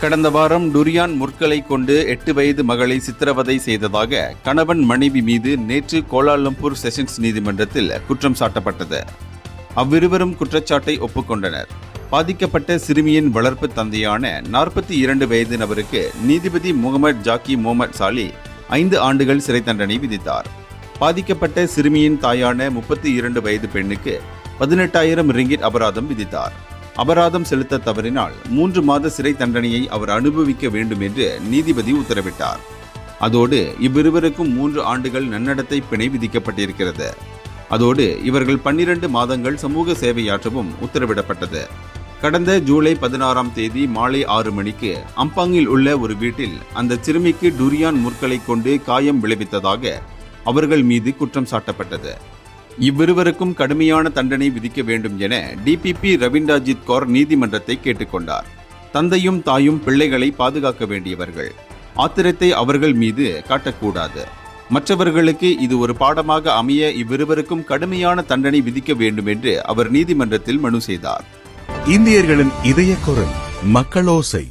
கடந்த வாரம் டுரியான் முற்களை கொண்டு 8 வயது மகளை சித்திரவதை செய்ததாக கணவன் மனைவி மீது நேற்று கோலாலம்பூர் செஷன்ஸ் நீதிமன்றத்தில் குற்றம் சாட்டப்பட்டது. அவ்விருவரும் குற்றச்சாட்டை ஒப்புக்கொண்டனர். பாதிக்கப்பட்ட சிறுமியின் வளர்ப்பு தந்தையான 42 வயது நபருக்கு நீதிபதி முகமது ஜாக்கி மொஹமட் சாலி 5 ஆண்டுகள் சிறை தண்டனை விதித்தார். பாதிக்கப்பட்ட சிறுமியின் தாயான 32 வயது பெண்ணுக்கு 18,000 ரிங்கிட் அபராதம் விதித்தார். அபராதம் செலுத்த தவறினால் 3 மாத சிறை தண்டனையை அவர் அனுபவிக்க வேண்டும் என்று நீதிபதி உத்தரவிட்டார். அதோடு இவ்விருவருக்கும் 3 ஆண்டுகள் நன்னடத்தை பிணை விதிக்கப்பட்டிருக்கிறது. அதோடு இவர்கள் 12 மாதங்கள் சமூக சேவையாற்றவும் உத்தரவிடப்பட்டது. கடந்த ஜூலை 16ஆம் தேதி மாலை 6 மணிக்கு அம்பாங்கில் உள்ள ஒரு வீட்டில் அந்த சிறுமிக்கு டுரியான் முற்களை கொண்டு காயம் விளைவித்ததாக அவர்கள் மீது குற்றம் சாட்டப்பட்டது. இவ்விருவருக்கும் கடுமையான தண்டனை விதிக்க வேண்டும் என டிபிபி ரவீந்திரஜித் கௌர் நீதிமன்றத்தை கேட்டுக்கொண்டார். தந்தையும் தாயும் பிள்ளைகளை பாதுகாக்க வேண்டியவர்கள். ஆத்திரத்தை அவர்கள் மீது காட்டக்கூடாது. மற்றவர்களுக்கு இது ஒரு பாடமாக அமைய இவ்விருவருக்கும் கடுமையான தண்டனை விதிக்க வேண்டும் என்று அவர் நீதிமன்றத்தில் மனு செய்தார். இந்தியர்களின் இதய குரல் மக்களோசை.